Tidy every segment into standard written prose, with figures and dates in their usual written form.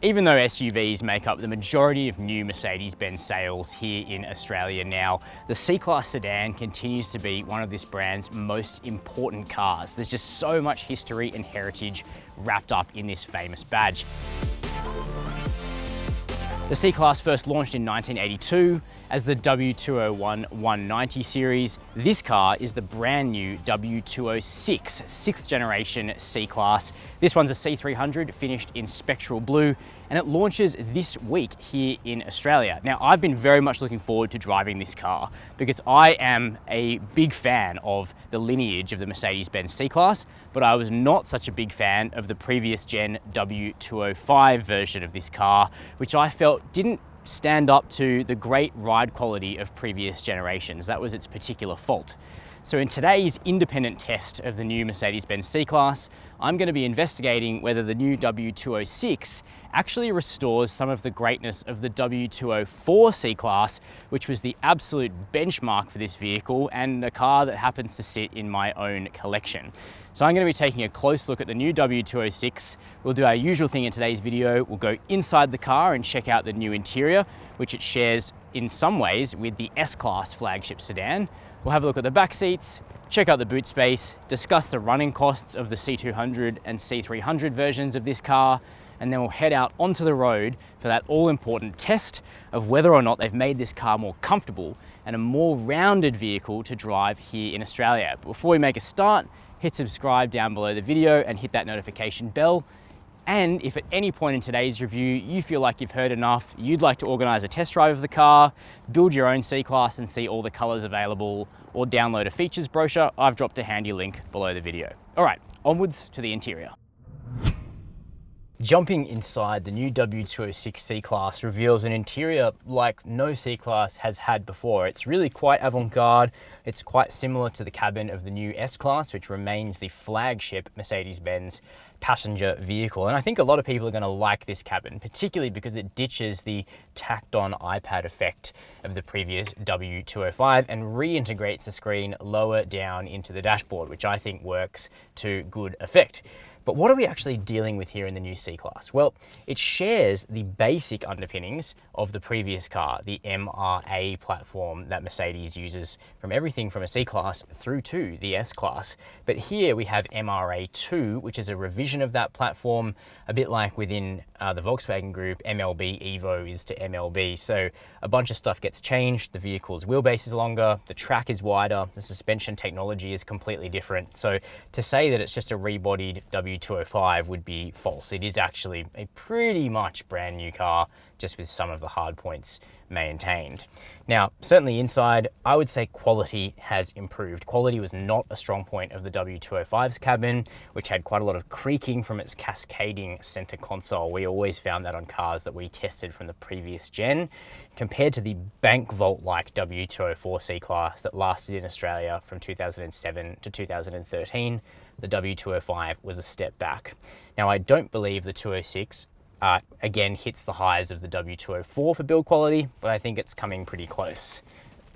Even though SUVs make up the majority of new Mercedes-Benz sales here in Australia now, the C-Class sedan continues to be one of this brand's most important cars. There's just so much history and heritage wrapped up in this famous badge. The C-Class first launched in 1982 as the W201 190 series. This car is the brand new W206 6th generation C-Class. This one's a C300 finished in spectral blue, and it launches this week here in Australia. Now, I've been very much looking forward to driving this car because I am a big fan of the lineage of the Mercedes-Benz C-Class, but I was not such a big fan of the previous gen W205 version of this car, which I felt didn't stand up to the great ride quality of previous generations. That was its particular fault. So in today's independent test of the new Mercedes-Benz C-Class, I'm going to be investigating whether the new W206 actually restores some of the greatness of the W204 C-Class, which was the absolute benchmark for this vehicle and a car that happens to sit in my own collection. So I'm going to be taking a close look at the new W206. We'll do our usual thing in today's video. We'll go inside the car and check out the new interior, which it shares in some ways with the S-Class flagship sedan. We'll have a look at the back seats, check out the boot space, discuss the running costs of the C200 and C300 versions of this car, and then we'll head out onto the road for that all-important test of whether or not they've made this car more comfortable and a more rounded vehicle to drive here in Australia. But before we make a start, hit subscribe down below the video and hit that notification bell. And if at any point in today's review you feel like you've heard enough, you'd like to organise a test drive of the car, build your own C-Class and see all the colours available, or download a features brochure, I've dropped a handy link below the video. All right, onwards to the interior. Jumping inside, the new W206 C-Class reveals an interior like no C-Class has had before. It's really quite avant-garde. It's quite similar to the cabin of the new S-Class, which remains the flagship Mercedes-Benz passenger vehicle. And I think a lot of people are going to like this cabin, particularly because it ditches the tacked-on iPad effect of the previous W205 and reintegrates the screen lower down into the dashboard, which I think works to good effect. But what are we actually dealing with here in the new C-Class? Well, it shares the basic underpinnings of the previous car, the MRA platform that Mercedes uses from everything from a C-Class through to the S-Class. But here we have MRA2, which is a revision of that platform, a bit like within the Volkswagen Group, MLB Evo is to MLB. So a bunch of stuff gets changed. The vehicle's wheelbase is longer, the track is wider, the suspension technology is completely different. So to say that it's just a rebodied W205 would be false. It is actually a pretty much brand new car, just with some of the hard points maintained. Now, certainly inside, I would say quality has improved. Quality was not a strong point of the W205's cabin, which had quite a lot of creaking from its cascading center console. We always found that on cars that we tested from the previous gen, compared to the bank vault-like W204 C-Class that lasted in Australia from 2007 to 2013. The W205 was a step back. Now, I don't believe the 206 again hits the highs of the W204 for build quality, but I think it's coming pretty close.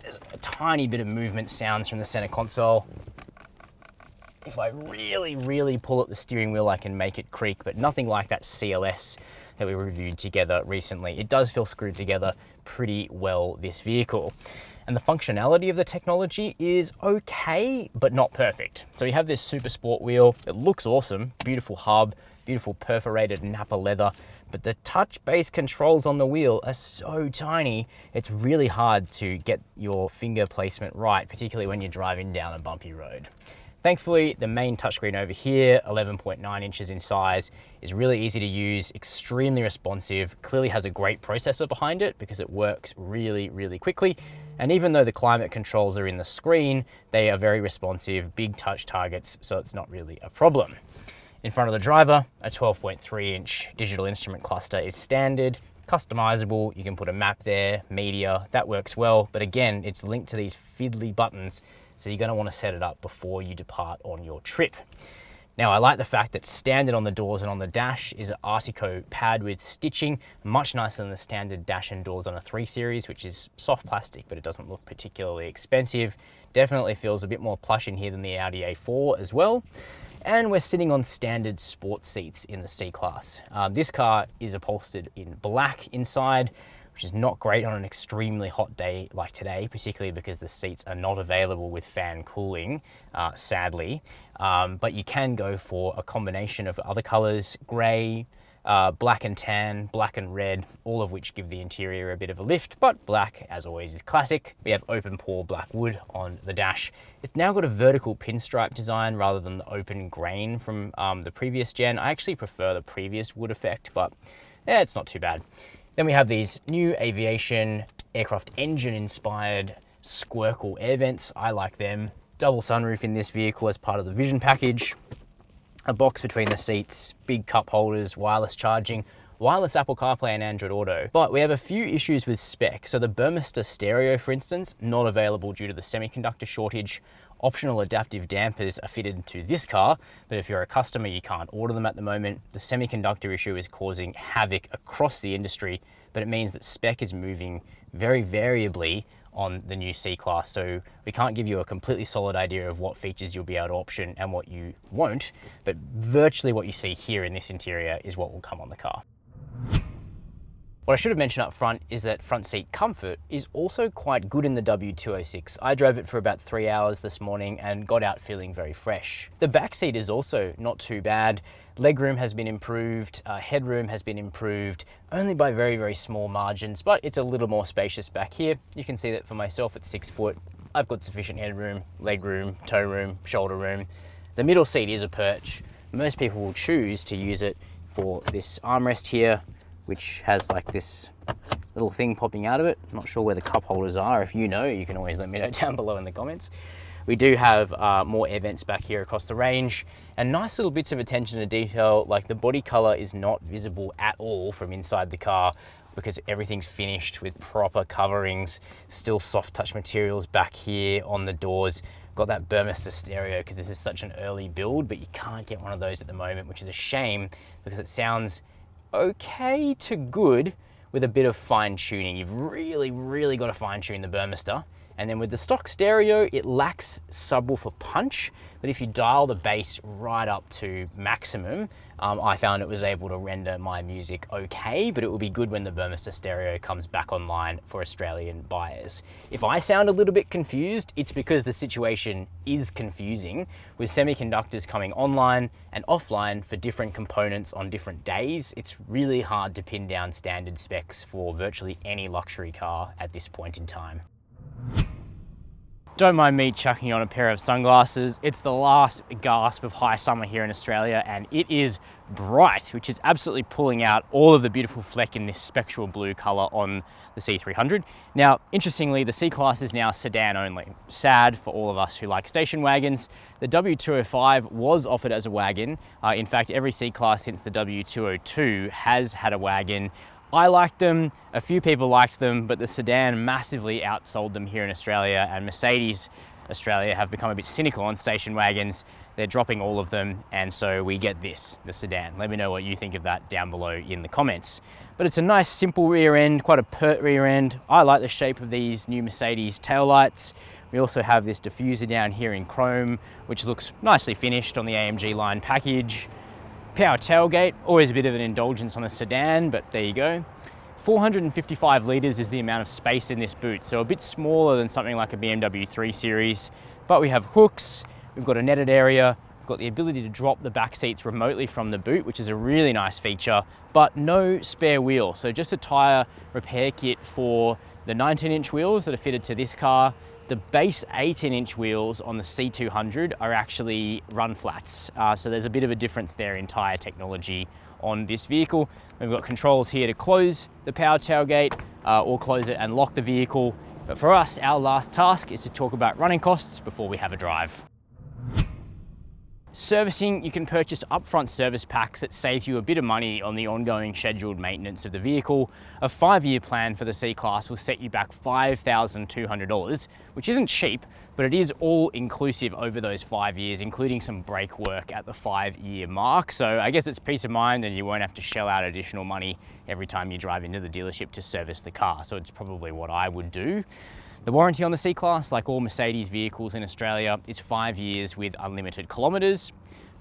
There's a tiny bit of movement sounds from the center console. If I really pull at the steering wheel, I can make it creak, but nothing like that CLS that we reviewed together recently. It does feel screwed together pretty well, this vehicle. And the functionality of the technology is okay, but not perfect. So you have this super sport wheel. It looks awesome, beautiful hub, beautiful perforated Napa leather, but the touch-based controls on the wheel are so tiny, it's really hard to get your finger placement right, particularly when you're driving down a bumpy road. Thankfully, the main touchscreen over here, 11.9 inches in size, is really easy to use, extremely responsive, clearly has a great processor behind it because it works really quickly. And even though the climate controls are in the screen, they are very responsive, big touch targets, so it's not really a problem. In front of the driver, a 12.3-inch digital instrument cluster is standard, customizable. You can put a map there, media, that works well. But again, it's linked to these fiddly buttons, so you're going to want to set it up before you depart on your trip. Now, I like the fact that standard on the doors and on the dash is an Artico pad with stitching, much nicer than the standard dash and doors on a 3 Series, which is soft plastic, but it doesn't look particularly expensive. Definitely feels a bit more plush in here than the Audi A4 as well. And we're sitting on standard sport seats in the C-Class. This car is upholstered in black inside, which is not great on an extremely hot day like today, particularly because the seats are not available with fan cooling, sadly. But you can go for a combination of other colors, gray, black and tan, black and red, all of which give the interior a bit of a lift, but black, as always, is classic. We have open pore black wood on the dash. It's now got a vertical pinstripe design rather than the open grain from the previous gen. I actually prefer the previous wood effect, but yeah, it's not too bad. Then we have these new aviation aircraft engine inspired Squircle air vents. I like them. Double sunroof in this vehicle as part of the Vision package. A box between the seats, big cup holders, wireless charging, wireless Apple CarPlay and Android Auto. But we have a few issues with spec. So the Burmester stereo, for instance, not available due to the semiconductor shortage. Optional adaptive dampers are fitted to this car, but if you're a customer, you can't order them at the moment. The semiconductor issue is causing havoc across the industry, but it means that spec is moving very variably on the new C-Class. So we can't give you a completely solid idea of what features you'll be able to option and what you won't, but virtually what you see here in this interior is what will come on the car. What I should have mentioned up front is that front seat comfort is also quite good in the W206. I drove it for about 3 hours this morning and got out feeling very fresh. The back seat is also not too bad. Legroom has been improved, headroom has been improved, only by very, very small margins, but it's a little more spacious back here. You can see that for myself at 6 foot, I've got sufficient headroom, legroom, toe room, shoulder room. The middle seat is a perch. Most people will choose to use it for this armrest here, which has like this little thing popping out of it. I'm not sure where the cup holders are. If you know, you can always let me know down below in the comments. We do have more air vents back here across the range and nice little bits of attention to detail, like the body color is not visible at all from inside the car because everything's finished with proper coverings, still soft touch materials back here on the doors. Got that Burmester stereo because this is such an early build, but you can't get one of those at the moment, which is a shame because it sounds okay to good with a bit of fine tuning. You've really got to fine tune the Burmester. And then with the stock stereo, it lacks subwoofer punch, but if you dial the bass right up to maximum, I found it was able to render my music okay, but it will be good when the Burmester stereo comes back online for Australian buyers. If I sound a little bit confused, it's because the situation is confusing with semiconductors coming online and offline for different components on different days. It's really hard to pin down standard specs for virtually any luxury car at this point in time. Don't mind me chucking on a pair of sunglasses. It's the last gasp of high summer here in Australia and it is bright, which is absolutely pulling out all of the beautiful fleck in this spectral blue color on the C300. Now, interestingly, the C-Class is now sedan only. Sad for all of us who like station wagons. The W205 was offered as a wagon. In fact, every C-Class since the W202 has had a wagon. I liked them, a few people liked them, but the sedan massively outsold them here in Australia, and Mercedes Australia have become a bit cynical on station wagons. They're dropping all of them, and so we get this, the sedan. Let me know what you think of that down below in the comments. But it's a nice simple rear end, quite a pert rear end. I like the shape of these new Mercedes taillights. We also have this diffuser down here in chrome, which looks nicely finished on the AMG line package. Power tailgate, always a bit of an indulgence on a sedan, but there you go. 455 litres is the amount of space in this boot, so a bit smaller than something like a BMW 3 Series, but we have hooks, we've got a netted area, we've got the ability to drop the back seats remotely from the boot, which is a really nice feature, but no spare wheel. So just a tyre repair kit for the 19-inch wheels that are fitted to this car. The base 18-inch wheels on the C200 are actually run flats. So there's a bit of a difference there in tyre technology on this vehicle. We've got controls here to close the power tailgate or close it and lock the vehicle. But for us, our last task is to talk about running costs before we have a drive. Servicing, you can purchase upfront service packs that save you a bit of money on the ongoing scheduled maintenance of the vehicle. A 5-year plan for the C-Class will set you back $5,200, which isn't cheap, but it is all inclusive over those 5 years, including some brake work at the 5-year mark. So I guess it's peace of mind and you won't have to shell out additional money every time you drive into the dealership to service the car. So it's probably what I would do. The warranty on the C-Class, like all Mercedes vehicles in Australia, is 5 years with unlimited kilometres.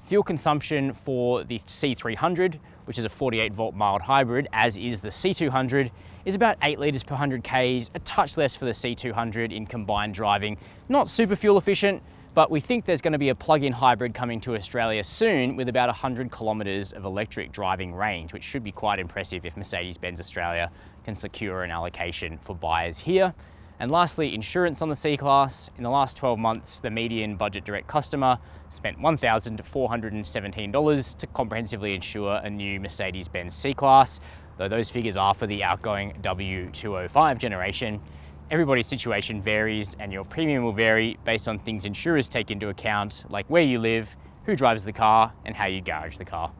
Fuel consumption for the C300, which is a 48-volt mild hybrid, as is the C200, is about 8 litres per 100 Ks, a touch less for the C200 in combined driving. Not super fuel efficient, but we think there's going to be a plug-in hybrid coming to Australia soon with about 100 kilometres of electric driving range, which should be quite impressive if Mercedes-Benz Australia can secure an allocation for buyers here. And lastly, insurance on the C-Class. In the last 12 months, the median budget direct customer spent $1,417 to comprehensively insure a new Mercedes-Benz C-Class, though those figures are for the outgoing W205 generation. Everybody's situation varies and your premium will vary based on things insurers take into account, like where you live, who drives the car, and how you garage the car.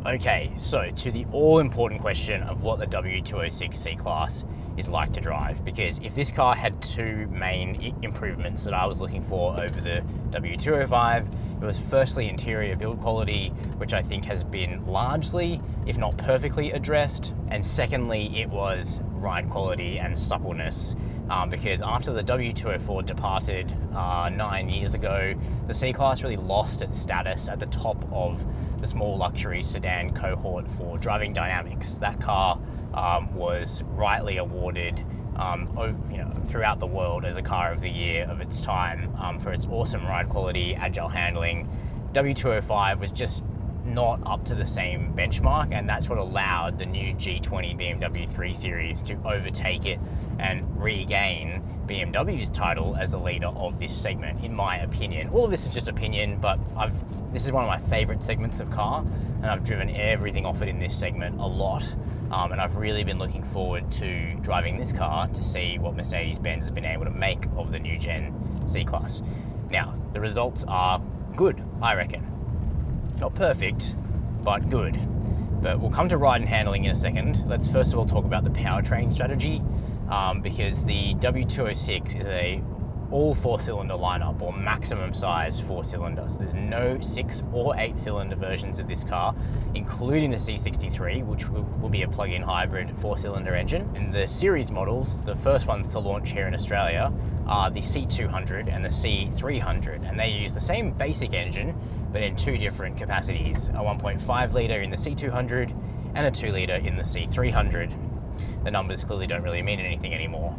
Okay, so to the all-important question of what the W206 C-Class is like to drive, because if this car had two main improvements that I was looking for over the W205, it was firstly interior build quality, which I think has been largely, if not perfectly, addressed, and secondly, it was ride quality and suppleness. Because after the W204 departed 9 years ago, the C-Class really lost its status at the top of the small luxury sedan cohort for driving dynamics. That car was rightly awarded throughout the world as a car of the year of its time for its awesome ride quality, agile handling. W205 was just not up to the same benchmark, and that's what allowed the new G20 BMW 3 Series to overtake it and regain BMW's title as the leader of this segment, in my opinion. All of this is just opinion, but this is one of my favorite segments of car, and I've driven everything off it in this segment a lot. And I've really been looking forward to driving this car to see what Mercedes-Benz has been able to make of the new gen C-Class. Now, the results are good, I reckon. Not perfect, but good. But we'll come to ride and handling in a second. Let's first of all talk about the powertrain strategy, because the W206 is a all 4-cylinder lineup, or maximum size 4-cylinder. So there's no 6 or 8-cylinder versions of this car, including the C63, which will be a plug-in hybrid 4-cylinder engine. And the series models, the first ones to launch here in Australia, are the C200 and the C300, and they use the same basic engine, but in two different capacities, a 1.5 litre in the C200 and a 2 litre in the C300. The numbers clearly don't really mean anything anymore.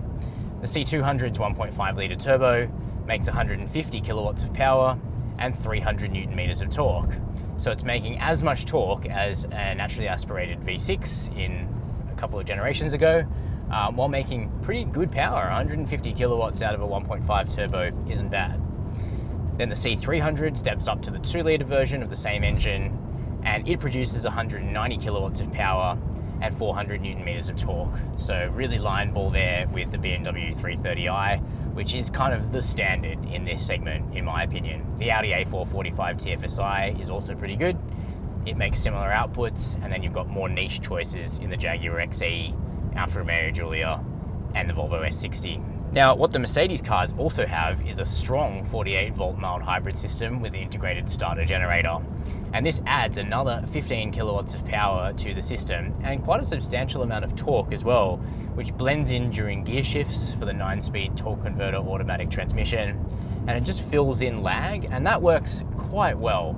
The C200's 1.5 litre turbo makes 150 kilowatts of power and 300 newton meters of torque. So it's making as much torque as a naturally aspirated V6 in a couple of generations ago, while making pretty good power. 150 kilowatts out of a 1.5 turbo isn't bad. Then the C300 steps up to the 2 litre version of the same engine, and it produces 190 kilowatts of power and 400 newton meters of torque. So really line ball there with the BMW 330i, which is kind of the standard in this segment, in my opinion. The Audi A445 TFSI is also pretty good. It makes similar outputs, and then you've got more niche choices in the Jaguar XE, Alfa Romeo Giulia, and the Volvo S60. Now, what the Mercedes cars also have is a strong 48-volt mild hybrid system with the integrated starter generator. And this adds another 15 kilowatts of power to the system, and quite a substantial amount of torque as well, which blends in during gear shifts for the 9-speed torque converter automatic transmission, and it just fills in lag, and that works quite well.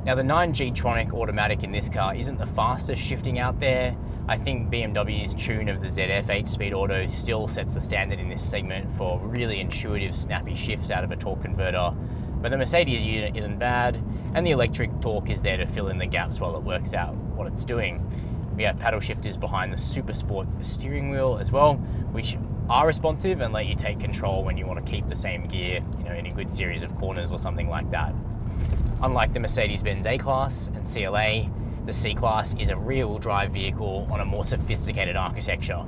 Now, the 9G-tronic automatic in this car isn't the fastest shifting out there. I think BMW's tune of the ZF 8-speed auto still sets the standard in this segment for really intuitive, snappy shifts out of a torque converter. But the Mercedes unit isn't bad, and the electric torque is there to fill in the gaps while it works out what it's doing. We have paddle shifters behind the Super Sport steering wheel as well, which are responsive and let you take control when you want to keep the same gear, in a good series of corners or something like that. Unlike the Mercedes-Benz A-Class and CLA, the C-Class is a rear-wheel drive vehicle on a more sophisticated architecture,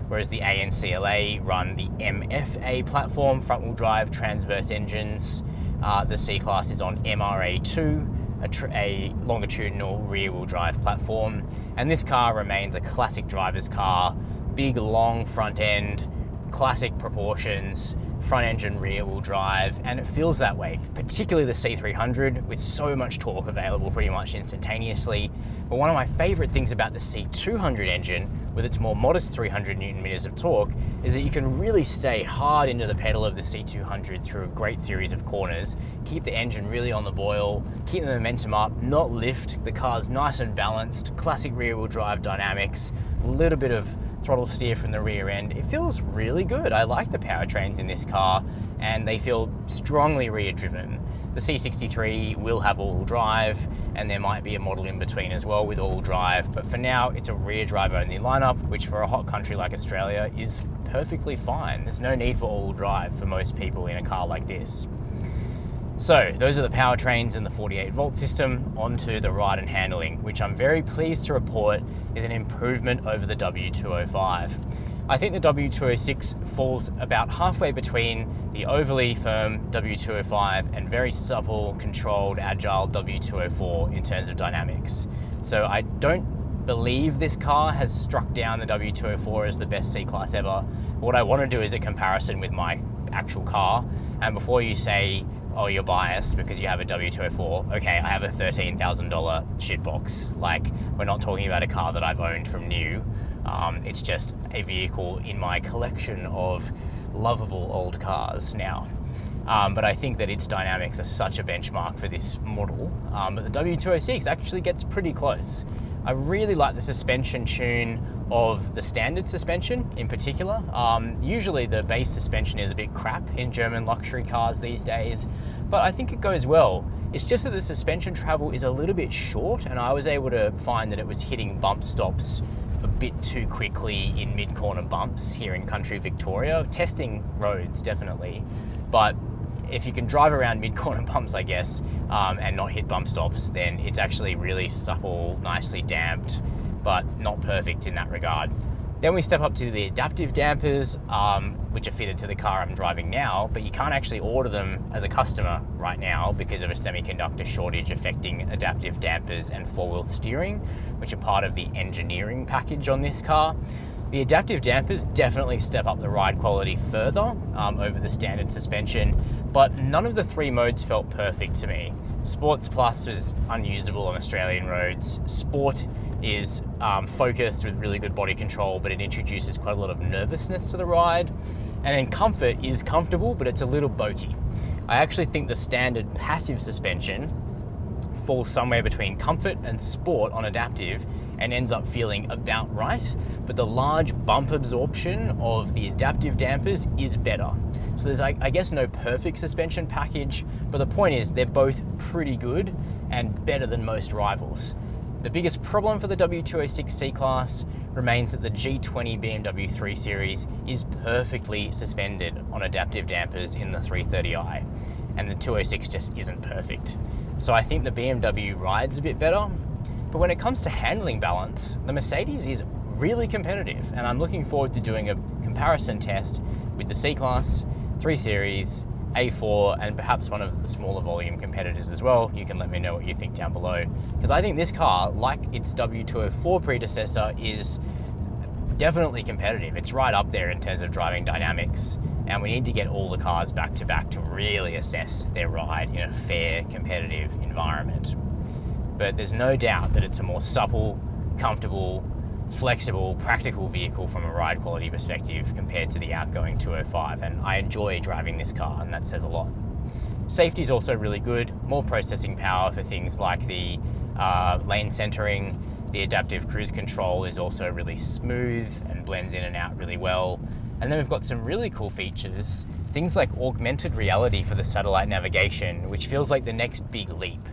whereas the A and CLA run the MFA platform, front-wheel drive transverse engines. The C-Class is on MRA2, a longitudinal rear-wheel drive platform, and this car remains a classic driver's car, big long front end, classic proportions, front engine rear wheel drive, and it feels that way, particularly the C300 with so much torque available pretty much instantaneously. But one of my favorite things about the C200 engine, with its more modest 300 Newton meters of torque, is that you can really stay hard into the pedal of the C200 through a great series of corners, keep the engine really on the boil, keep the momentum up, not lift. The car's nice and balanced, classic rear wheel drive dynamics, a little bit of throttle steer from the rear end. It feels really good. I like the powertrains in this car, and they feel strongly rear driven. The C63 will have all-wheel drive, and there might be a model in between as well with all-wheel drive, but for now it's a rear drive only lineup, which for a hot country like Australia is perfectly fine. There's no need for all-wheel drive for most people in a car like this. So those are the powertrains and the 48-volt system. Onto the ride and handling, which I'm very pleased to report is an improvement over the W205. I think the W206 falls about halfway between the overly firm W205 and very supple, controlled, agile W204 in terms of dynamics. So I don't believe this car has struck down the W204 as the best C-Class ever. What I want to do is a comparison with my actual car, and before you say, oh, you're biased because you have a W204, okay, I have a $13,000 shitbox. Like, we're not talking about a car that I've owned from new. It's just a vehicle in my collection of lovable old cars now. But I think that its dynamics are such a benchmark for this model. But the W206 actually gets pretty close. I really like the suspension tune of the standard suspension in particular. Usually the base suspension is a bit crap in German luxury cars these days, but I think it goes well. It's just that the suspension travel is a little bit short, and I was able to find that it was hitting bump stops a bit too quickly in mid-corner bumps here in country Victoria. Testing roads, definitely, but if you can drive around mid-corner bumps, I guess, and not hit bump stops, then it's actually really supple, nicely damped, but not perfect in that regard. Then we step up to the adaptive dampers, which are fitted to the car I'm driving now, but you can't actually order them as a customer right now because of a semiconductor shortage affecting adaptive dampers and four-wheel steering, which are part of the engineering package on this car. The adaptive dampers definitely step up the ride quality further over the standard suspension, but none of the three modes felt perfect to me. Sports Plus was unusable on Australian roads. Sport is focused with really good body control, but it introduces quite a lot of nervousness to the ride. And then Comfort is comfortable, but it's a little boaty. I actually think the standard passive suspension falls somewhere between Comfort and Sport on adaptive and ends up feeling about right, but the large bump absorption of the adaptive dampers is better. So there's, I guess, no perfect suspension package, but the point is they're both pretty good and better than most rivals. The biggest problem for the W206 C-Class remains that the G20 BMW 3 Series is perfectly suspended on adaptive dampers in the 330i, and the 206 just isn't perfect. So I think the BMW rides a bit better, but when it comes to handling balance, the Mercedes is really competitive, and I'm looking forward to doing a comparison test with the C-Class, 3 Series, A4, and perhaps one of the smaller volume competitors as well. You can let me know what you think down below, because I think this car, like its W204 predecessor, is definitely competitive. It's right up there in terms of driving dynamics, and we need to get all the cars back to back to really assess their ride in a fair, competitive environment. But there's no doubt that it's a more supple, comfortable, flexible, practical vehicle from a ride quality perspective compared to the outgoing 205, and I enjoy driving this car, and that says a lot. Safety is also really good, more processing power for things like the lane centering. The adaptive cruise control is also really smooth and blends in and out really well. And then we've got some really cool features, things like augmented reality for the satellite navigation, which feels like the next big leap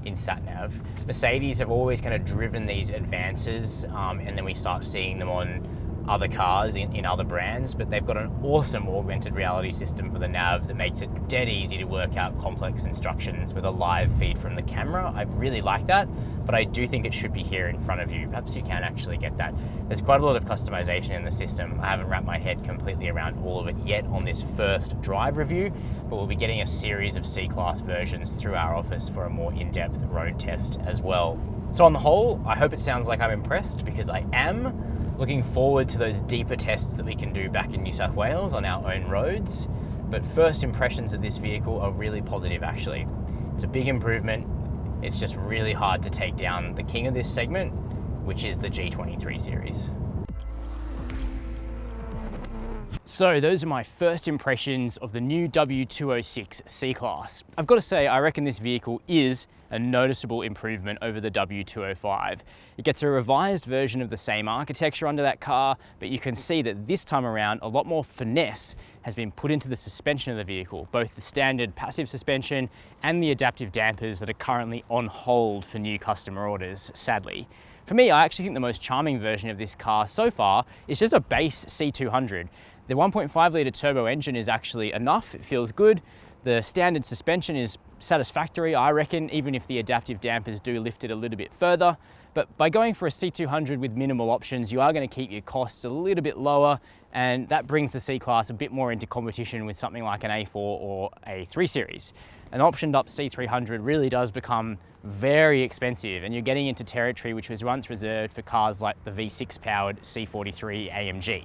in sat-nav. Mercedes have always kind of driven these advances, and then we start seeing them on other cars in other brands, but they've got an awesome augmented reality system for the nav that makes it dead easy to work out complex instructions with a live feed from the camera. I really like that, but I do think it should be here in front of you. Perhaps you can actually get that. There's quite a lot of customization in the system. I haven't wrapped my head completely around all of it yet on this first drive review, but we'll be getting a series of C-Class versions through our office for a more in-depth road test as well. So on the whole, I hope it sounds like I'm impressed, because I am. Looking forward to those deeper tests that we can do back in New South Wales on our own roads. but first impressions of this vehicle are really positive actually. It's a big improvement. It's just really hard to take down the king of this segment, which is the G23 series. So those are my first impressions of the new W206 C-Class. I've got to say, I reckon this vehicle is a noticeable improvement over the W205. It gets a revised version of the same architecture under that car, but you can see that this time around, a lot more finesse has been put into the suspension of the vehicle, both the standard passive suspension and the adaptive dampers that are currently on hold for new customer orders, sadly. For me, I actually think the most charming version of this car so far is just a base C200. The 1.5 litre turbo engine is actually enough, it feels good. The standard suspension is satisfactory, I reckon, even if the adaptive dampers do lift it a little bit further. But by going for a C200 with minimal options, you are going to keep your costs a little bit lower, and that brings the C-Class a bit more into competition with something like an A4 or a 3 Series. An optioned up C300 really does become very expensive, and you're getting into territory which was once reserved for cars like the V6 powered C43 AMG.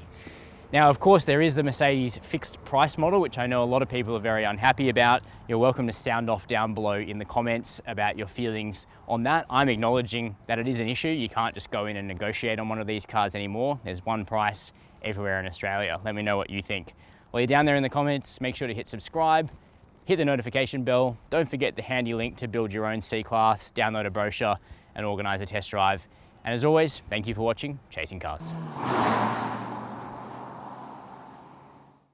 Now, of course, there is the Mercedes fixed price model, which I know a lot of people are very unhappy about. You're welcome to sound off down below in the comments about your feelings on that. I'm acknowledging that it is an issue. You can't just go in and negotiate on one of these cars anymore. There's one price everywhere in Australia. Let me know what you think. While you're down there in the comments, make sure to hit subscribe, hit the notification bell. Don't forget the handy link to build your own C-Class, download a brochure, and organize a test drive. And as always, thank you for watching Chasing Cars.